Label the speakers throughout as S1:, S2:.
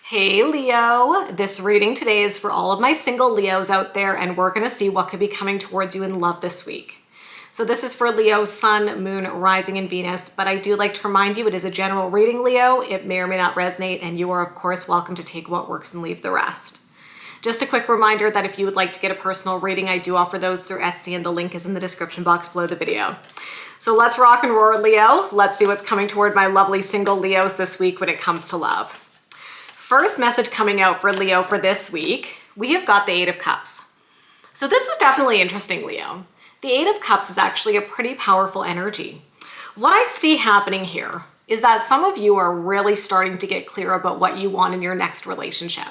S1: Hey Leo, this reading today is for all of my single Leos out there, and we're going to see what could be coming towards you in love this week. So this is for Leo, Sun, Moon, Rising, and Venus, but I do like to remind you it is a general reading, Leo. It may or may not resonate, and you are of course welcome to take what works and leave the rest. Just a quick reminder that if you would like to get a personal reading, I do offer those through Etsy, and the link is in the description box below the video. So let's rock and roar, Leo. Let's see what's coming toward my lovely single Leos this week when it comes to love. First message coming out for Leo for this week, we have got the Eight of Cups. So this is definitely interesting, Leo. The Eight of Cups is actually a pretty powerful energy. What I see happening here is that some of you are really starting to get clear about what you want in your next relationship.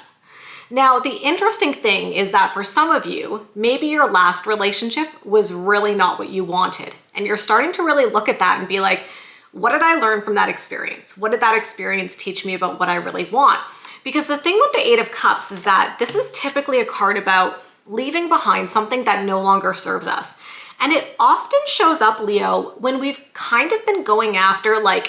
S1: Now, the interesting thing is that for some of you, maybe your last relationship was really not what you wanted. And you're starting to really look at that and be like, what did I learn from that experience? What did that experience teach me about what I really want? Because the thing with the Eight of Cups is that this is typically a card about leaving behind something that no longer serves us. And it often shows up, Leo, when we've kind of been going after, like,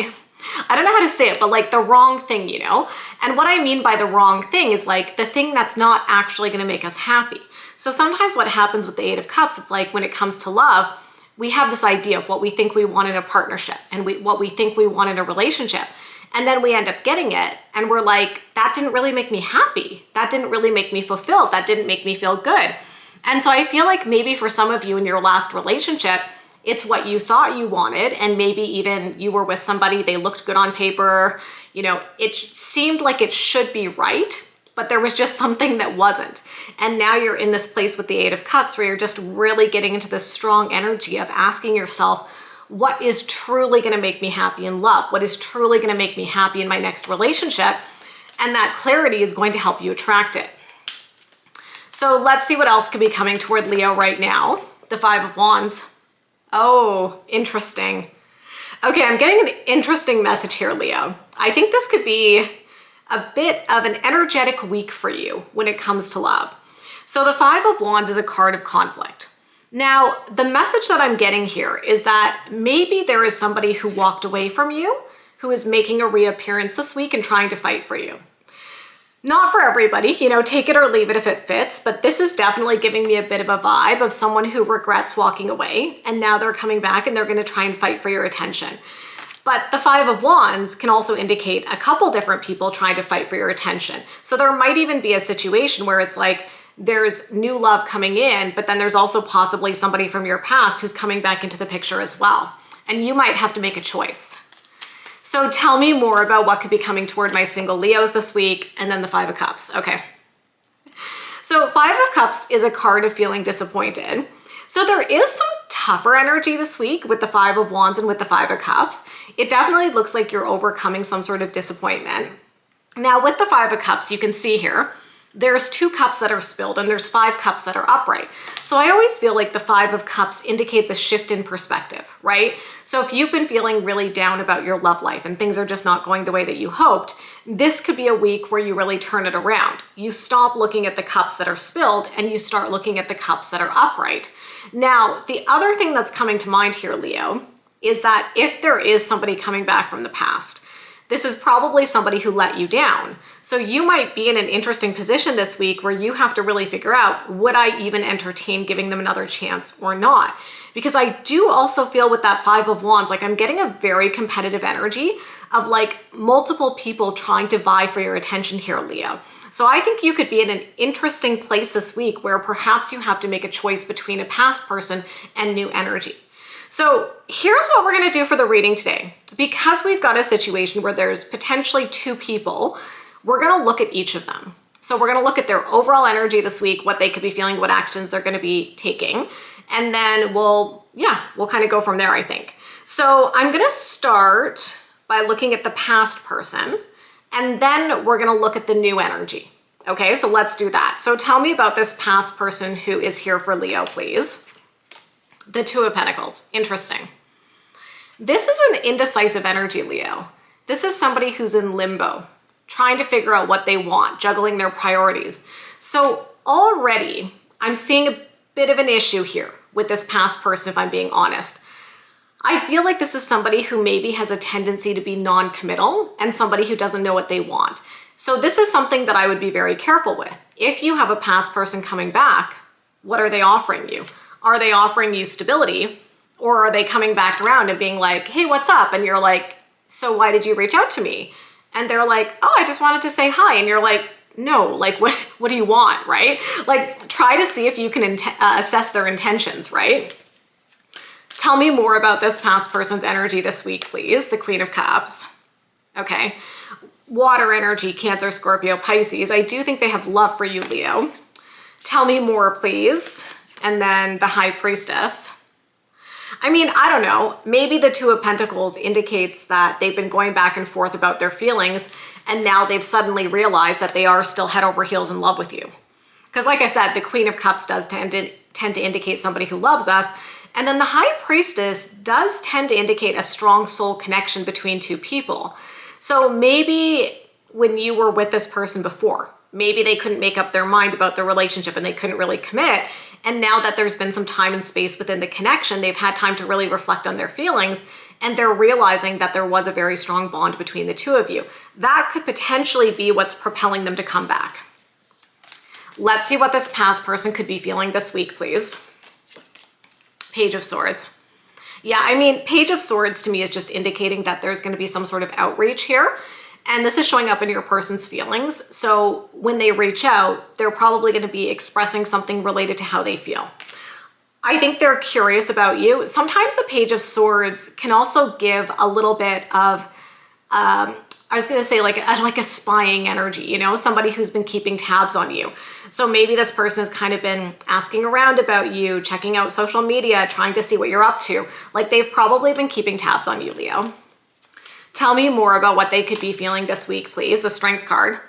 S1: I don't know how to say it, but like the wrong thing, you know? And what I mean by the wrong thing is like the thing that's not actually going to make us happy. So sometimes what happens with the Eight of Cups, it's like when it comes to love, we have this idea of what we think we want in a partnership and what we think we want in a relationship. And then we end up getting it and we're like, that didn't really make me happy. That didn't really make me fulfilled. That didn't make me feel good. And so I feel like maybe for some of you in your last relationship, it's what you thought you wanted, and maybe even you were with somebody, they looked good on paper, you know, it seemed like it should be right, but there was just something that wasn't. And now you're in this place with the Eight of Cups where you're just really getting into this strong energy of asking yourself, what is truly going to make me happy in love? What is truly going to make me happy in my next relationship? And that clarity is going to help you attract it. So let's see what else could be coming toward Leo right now. The Five of Wands. Oh, interesting. Okay, I'm getting an interesting message here, Leo. I think this could be a bit of an energetic week for you when it comes to love. So the Five of Wands is a card of conflict. Now, the message that I'm getting here is that maybe there is somebody who walked away from you who is making a reappearance this week and trying to fight for you. Not for everybody, you know, take it or leave it if it fits, but this is definitely giving me a bit of a vibe of someone who regrets walking away and now they're coming back and they're going to try and fight for your attention. But the Five of Wands can also indicate a couple different people trying to fight for your attention. So there might even be a situation where it's like there's new love coming in, but then there's also possibly somebody from your past who's coming back into the picture as well. And you might have to make a choice. So tell me more about what could be coming toward my single Leos this week, and then the Five of Cups. Okay. So Five of Cups is a card of feeling disappointed. So there is some tougher energy this week with the Five of Wands and with the Five of Cups. It definitely looks like you're overcoming some sort of disappointment. Now with the Five of Cups, you can see here, there's 2 cups that are spilled and there's 5 cups that are upright. So I always feel like the Five of Cups indicates a shift in perspective, right? So if you've been feeling really down about your love life and things are just not going the way that you hoped, this could be a week where you really turn it around. You stop looking at the cups that are spilled and you start looking at the cups that are upright. Now, the other thing that's coming to mind here, Leo, is that if there is somebody coming back from the past, this is probably somebody who let you down. So you might be in an interesting position this week where you have to really figure out, would I even entertain giving them another chance or not? Because I do also feel with that Five of Wands, like I'm getting a very competitive energy of like multiple people trying to vie for your attention here, Leo. So I think you could be in an interesting place this week where perhaps you have to make a choice between a past person and new energy. So here's what we're going to do for the reading today. Because we've got a situation where there's potentially 2 people, we're going to look at each of them. So we're going to look at their overall energy this week, what they could be feeling, what actions they're going to be taking. And then we'll kind of go from there, I think. So I'm going to start by looking at the past person, and then we're going to look at the new energy. Okay, so let's do that. So tell me about this past person who is here for Leo, please. The Two of Pentacles. Interesting. This is an indecisive energy, Leo. This is somebody who's in limbo, trying to figure out what they want, juggling their priorities. So already I'm seeing a bit of an issue here with this past person, if I'm being honest. I feel like this is somebody who maybe has a tendency to be non-committal and somebody who doesn't know what they want. So this is something that I would be very careful with. If you have a past person coming back, what are they offering you? Are they offering you stability, or are they coming back around and being like, hey, what's up? And you're like, so why did you reach out to me? And they're like, oh, I just wanted to say hi. And you're like, no, like what do you want, right? Like try to see if you can assess their intentions, right? Tell me more about this past person's energy this week, please. The Queen of Cups. Okay. Water energy, Cancer, Scorpio, Pisces. I do think they have love for you, Leo. Tell me more, please. And then the High Priestess. I mean, I don't know. Maybe the Two of Pentacles indicates that they've been going back and forth about their feelings, and now they've suddenly realized that they are still head over heels in love with you. Because like I said, the Queen of Cups does tend to indicate somebody who loves us. And then the High Priestess does tend to indicate a strong soul connection between two people. So maybe when you were with this person before, maybe they couldn't make up their mind about the relationship and they couldn't really commit. And now that there's been some time and space within the connection, they've had time to really reflect on their feelings, and they're realizing that there was a very strong bond between the two of you. That could potentially be what's propelling them to come back. Let's see what this past person could be feeling this week, please. Page of Swords. Yeah, I mean, Page of Swords to me is just indicating that there's going to be some sort of outreach here. And this is showing up in your person's feelings. So when they reach out, they're probably going to be expressing something related to how they feel. I think they're curious about you. Sometimes the Page of Swords can also give a little bit of, I was going to say like a spying energy, you know, somebody who's been keeping tabs on you. So maybe this person has kind of been asking around about you, checking out social media, trying to see what you're up to. Like they've probably been keeping tabs on you, Leo. Tell me more about what they could be feeling this week, please. The Strength card,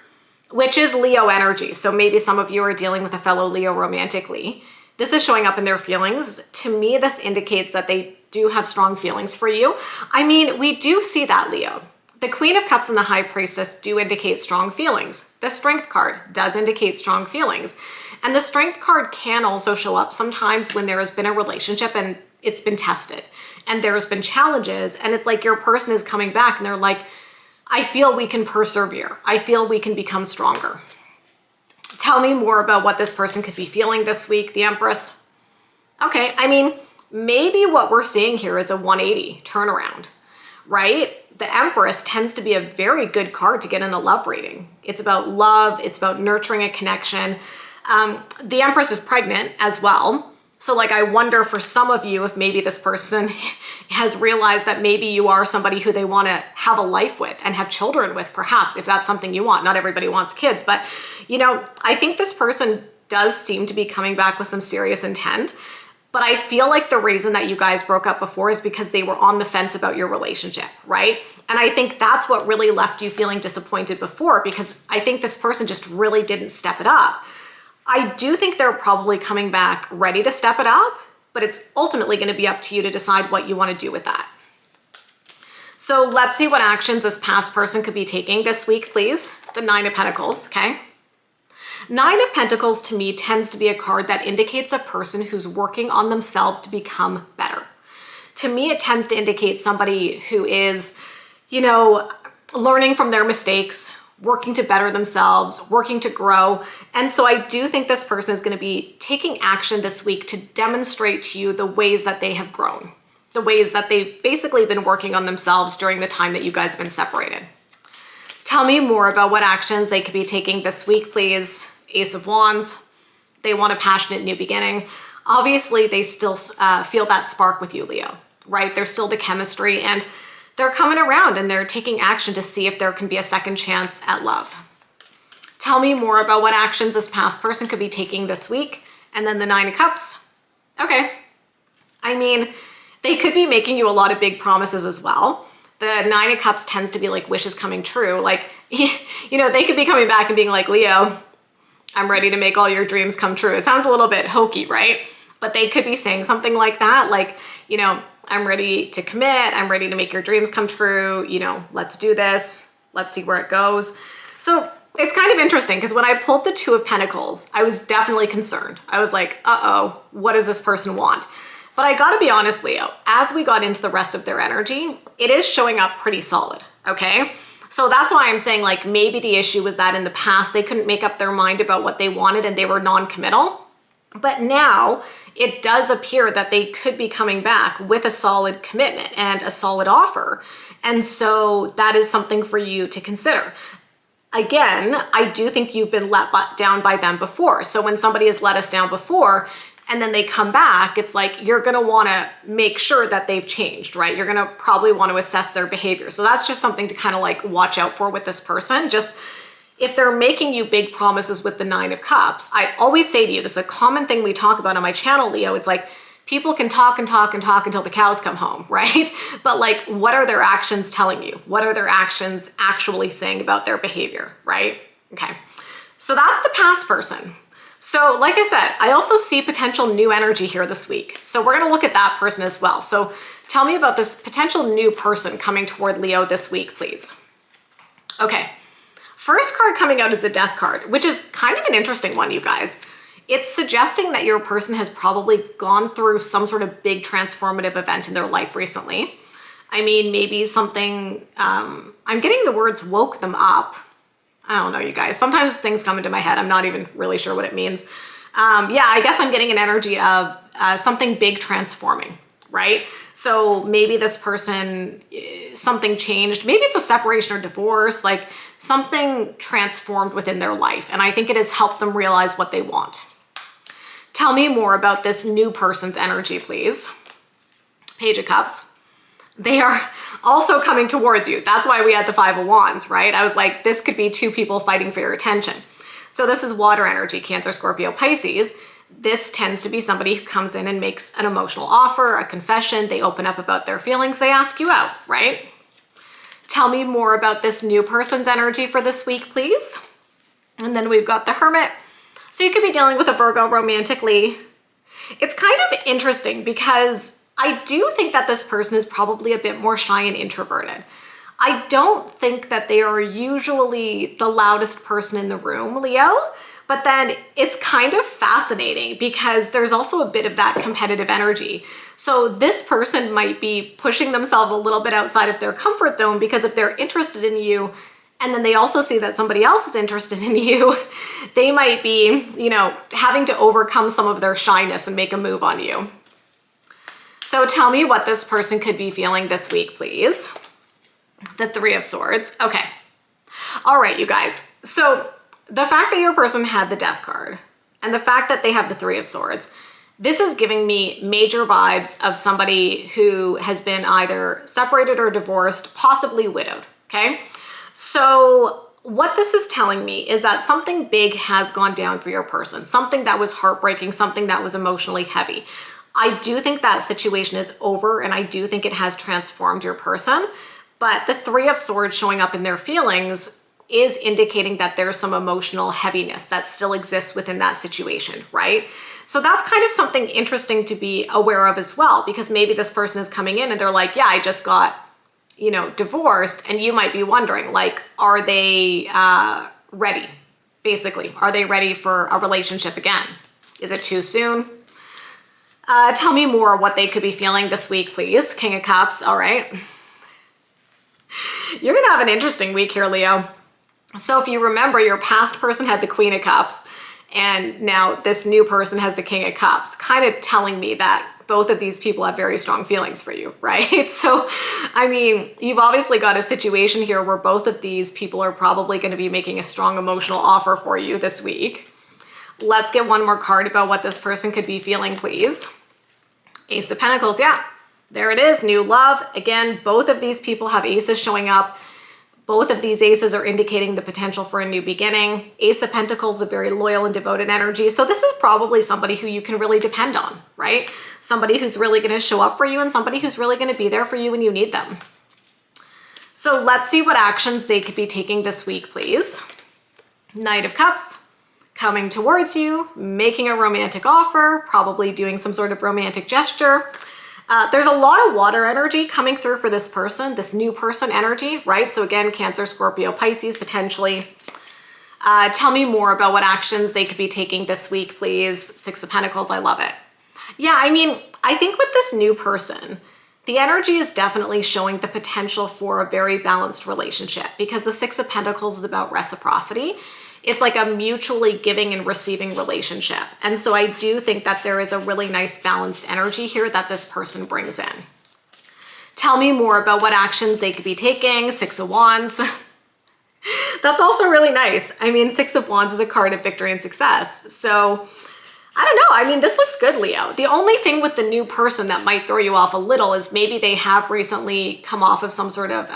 S1: which is Leo energy. So maybe some of you are dealing with a fellow Leo romantically. This is showing up in their feelings. To me, this indicates that they do have strong feelings for you. I mean, we do see that, Leo. The Queen of Cups and the High Priestess do indicate strong feelings. The Strength card does indicate strong feelings. And the Strength card can also show up sometimes when there has been a relationship and it's been tested and there's been challenges, and it's like your person is coming back and they're like, I feel we can persevere. I feel we can become stronger. Tell me more about what this person could be feeling this week, the Empress. Okay, I mean, maybe what we're seeing here is a 180 turnaround, right? The Empress tends to be a very good card to get in a love reading. It's about love. It's about nurturing a connection. The Empress is pregnant as well. So like, I wonder for some of you if maybe this person has realized that maybe you are somebody who they want to have a life with and have children with, perhaps, if that's something you want. Not everybody wants kids, but you know, I think this person does seem to be coming back with some serious intent. But I feel like the reason that you guys broke up before is because they were on the fence about your relationship, right? And I think that's what really left you feeling disappointed before, because I think this person just really didn't step it up. I do think they're probably coming back ready to step it up, but it's ultimately going to be up to you to decide what you want to do with that. So let's see what actions this past person could be taking this week, please. The Nine of Pentacles, okay? Nine of Pentacles to me tends to be a card that indicates a person who's working on themselves to become better. To me, it tends to indicate somebody who is, you know, learning from their mistakes, working to better themselves, working to grow. And so I do think this person is going to be taking action this week to demonstrate to you the ways that they have grown, the ways that they've basically been working on themselves during the time that you guys have been separated. Tell me more about what actions they could be taking this week, please. Ace of Wands. They want a passionate new beginning. Obviously, they still feel that spark with you, Leo, right? There's still the chemistry, and they're coming around and they're taking action to see if there can be a second chance at love. Tell me more about what actions this past person could be taking this week. And then the Nine of Cups. Okay. I mean, they could be making you a lot of big promises as well. The Nine of Cups tends to be like wishes coming true. Like, you know, they could be coming back and being like, Leo, I'm ready to make all your dreams come true. It sounds a little bit hokey, right? But they could be saying something like that. Like, you know, I'm ready to commit. I'm ready to make your dreams come true. You know, let's do this. Let's see where it goes. So it's kind of interesting because when I pulled the Two of Pentacles, I was definitely concerned. I was like, uh-oh, what does this person want? But I gotta be honest, Leo, as we got into the rest of their energy, it is showing up pretty solid, okay? So that's why I'm saying like maybe the issue was that in the past they couldn't make up their mind about what they wanted and they were non-committal. But now it does appear that they could be coming back with a solid commitment and a solid offer. And so that is something for you to consider. Again, I do think you've been let down by them before. So when somebody has let us down before and then they come back, it's like you're going to want to make sure that they've changed, right? You're going to probably want to assess their behavior. So that's just something to kind of like watch out for with this person. Just if they're making you big promises with the 9 of Cups, I always say to you, this is a common thing we talk about on my channel, Leo. It's like people can talk and talk and talk until the cows come home, right? But like, what are their actions telling you? What are their actions actually saying about their behavior, right? Okay, so that's the past person. So like I said, I also see potential new energy here this week. So we're gonna look at that person as well. So tell me about this potential new person coming toward Leo this week, please. Okay. First card coming out is the Death card, which is kind of an interesting one, you guys. It's suggesting that your person has probably gone through some sort of big transformative event in their life recently. I mean, maybe something, I'm getting the words woke them up. I don't know, you guys. Sometimes things come into my head. I'm not even really sure what it means. Yeah, I guess I'm getting an energy of something big transforming, right? So maybe this person, something changed. Maybe it's a separation or divorce, like something transformed within their life. And I think it has helped them realize what they want. Tell me more about this new person's energy, please. Page of Cups. They are also coming towards you. That's why we had the 5 of Wands, right? I was like, this could be 2 people fighting for your attention. So this is water energy, Cancer, Scorpio, Pisces. This tends to be somebody who comes in and makes an emotional offer, a confession. They open up about their feelings. They ask you out, right? Tell me more about this new person's energy for this week, please. And then we've got the Hermit. So you could be dealing with a Virgo romantically. It's kind of interesting because I do think that this person is probably a bit more shy and introverted. I don't think that they are usually the loudest person in the room, Leo, but then it's kind of fascinating because there's also a bit of that competitive energy. So this person might be pushing themselves a little bit outside of their comfort zone because if they're interested in you, and then they also see that somebody else is interested in you, they might be, you know, having to overcome some of their shyness and make a move on you. So tell me what this person could be feeling this week, please. The 3 of Swords. Okay. All right, you guys. So the fact that your person had the Death card and the fact that they have the 3 of Swords, this is giving me major vibes of somebody who has been either separated or divorced, possibly widowed, okay? So what this is telling me is that something big has gone down for your person, something that was heartbreaking, something that was emotionally heavy. I do think that situation is over and I do think it has transformed your person, but the 3 of Swords showing up in their feelings is indicating that there's some emotional heaviness that still exists within that situation, right? So that's kind of something interesting to be aware of as well, because maybe this person is coming in and they're like, yeah, I just got, you know, divorced. And you might be wondering, like, are they ready? Basically, are they ready for a relationship again? Is it too soon? Tell me more what they could be feeling this week, please. King of Cups, all right. You're gonna have an interesting week here, Leo. So if you remember, your past person had the Queen of Cups and now this new person has the King of Cups, kind of telling me that both of these people have very strong feelings for you, right? So, I mean, you've obviously got a situation here where both of these people are probably going to be making a strong emotional offer for you this week. Let's get one more card about what this person could be feeling, please. Ace of Pentacles, yeah, there it is, new love. Again, both of these people have aces showing up. Both of these aces are indicating the potential for a new beginning. Ace of Pentacles is a very loyal and devoted energy. So this is probably somebody who you can really depend on, right? Somebody who's really going to show up for you and somebody who's really going to be there for you when you need them. So let's see what actions they could be taking this week, please. Knight of Cups, coming towards you, making a romantic offer, probably doing some sort of romantic gesture. There's a lot of water energy coming through for this person, this new person energy, right? So again, Cancer, Scorpio, Pisces, potentially. Tell me more about what actions they could be taking this week, please. 6 of Pentacles, I love it. Yeah, I mean, I think with this new person, The energy is definitely showing the potential for a very balanced relationship because the Six of Pentacles is about reciprocity. It's like a mutually giving and receiving relationship. And so I do think that there is a really nice balanced energy here that this person brings in. Tell me more about what actions they could be taking. Six of Wands. That's also really nice. I mean, Six of Wands is a card of victory and success. So I don't know. I mean, this looks good, Leo. The only thing with the new person that might throw you off a little is maybe they have recently come off of some sort of,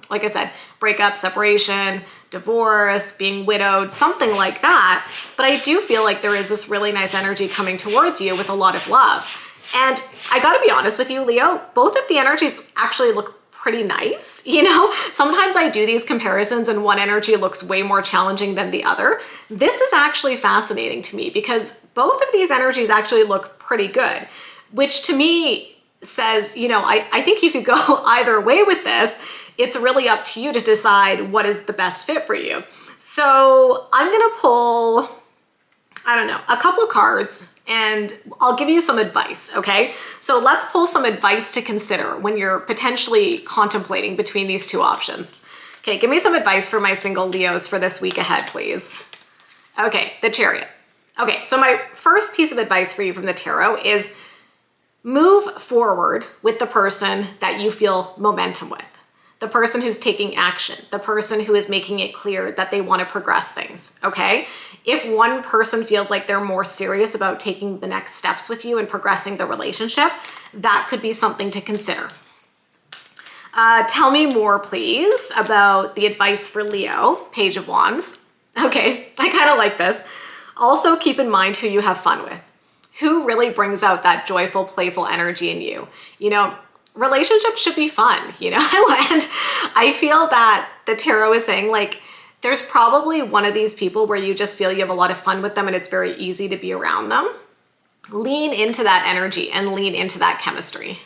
S1: like I said, breakup, separation, divorce, being widowed, something like that. But I do feel like there is this really nice energy coming towards you with a lot of love. And I gotta be honest with you, Leo, both of the energies actually look pretty nice. You know, sometimes I do these comparisons and one energy looks way more challenging than the other. This is actually fascinating to me because both of these energies actually look pretty good, which to me says, you know, I think you could go either way with this. It's really up to you to decide what is the best fit for you. So I'm gonna pull, I don't know, a couple cards and I'll give you some advice, okay? So let's pull some advice to consider when you're potentially contemplating between these two options. Okay, give me some advice for my single Leos for this week ahead, please. Okay, the Chariot. Okay, so my first piece of advice for you from the tarot is move forward with the person that you feel momentum with. The person who's taking action, the person who is making it clear that they want to progress things, okay? If one person feels like they're more serious about taking the next steps with you and progressing the relationship, that could be something to consider. Tell me more, please, about the advice for Leo, Page of Wands. Okay, I kind of like this. Also keep in mind who you have fun with. Who really brings out that joyful, playful energy in you? You know, relationships should be fun, you know? And I feel that the tarot is saying like, there's probably one of these people where you just feel you have a lot of fun with them and it's very easy to be around them. Lean into that energy and lean into that chemistry.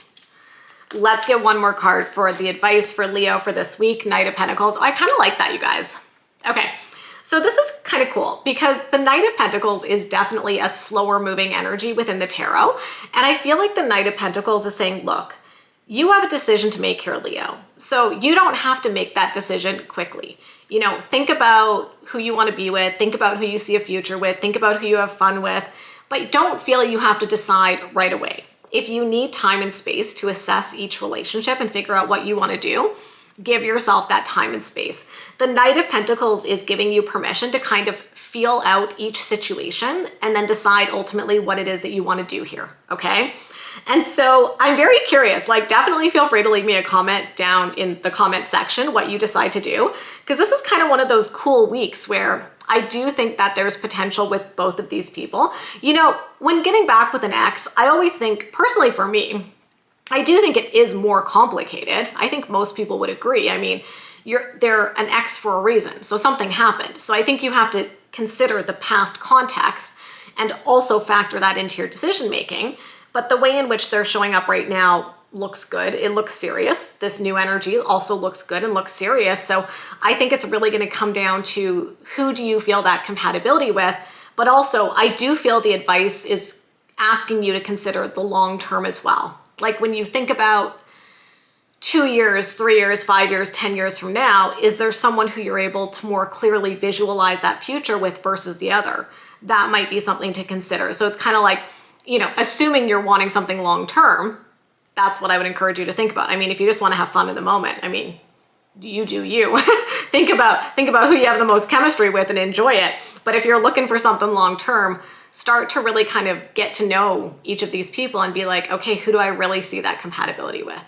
S1: Let's get one more card for the advice for Leo for this week, Knight of Pentacles. Oh, I kind of like that, you guys. Okay, so this is kind of cool because the Knight of Pentacles is definitely a slower moving energy within the tarot. And I feel like the Knight of Pentacles is saying, look, you have a decision to make here, Leo. So you don't have to make that decision quickly. You know, think about who you want to be with, think about who you see a future with, think about who you have fun with, but don't feel you have to decide right away. If you need time and space to assess each relationship and figure out what you want to do, give yourself that time and space. The Knight of Pentacles is giving you permission to kind of feel out each situation and then decide ultimately what it is that you want to do here, okay? And so I'm very curious, like definitely feel free to leave me a comment down in the comment section what you decide to do, because this is kind of one of those cool weeks where I do think that there's potential with both of these people. You know, when getting back with an ex, I always think, personally for me, I do think it is more complicated. I think most people would agree. I mean, they're an ex for a reason, so something happened. So I think you have to consider the past context and also factor that into your decision making. But the way in which they're showing up right now looks good. It looks serious. This new energy also looks good and looks serious. So I think it's really going to come down to who do you feel that compatibility with? But also I do feel the advice is asking you to consider the long term as well. Like when you think about 2 years, 3 years, 5 years, 10 years from now, is there someone who you're able to more clearly visualize that future with versus the other? That might be something to consider. So it's kind of like, you know, assuming you're wanting something long-term, that's what I would encourage you to think about. I mean, if you just want to have fun in the moment, I mean, you do you. think about who you have the most chemistry with and enjoy it. But if you're looking for something long-term, start to really kind of get to know each of these people and be like, okay, who do I really see that compatibility with?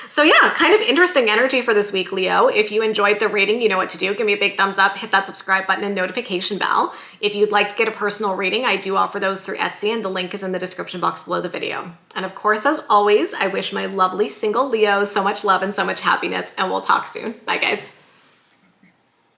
S1: So yeah, kind of interesting energy for this week, Leo. If you enjoyed the reading, you know what to do. Give me a big thumbs up, hit that subscribe button and notification bell. If you'd like to get a personal reading, I do offer those through Etsy and the link is in the description box below the video. And of course, as always, I wish my lovely single Leos so much love and so much happiness and we'll talk soon. Bye guys.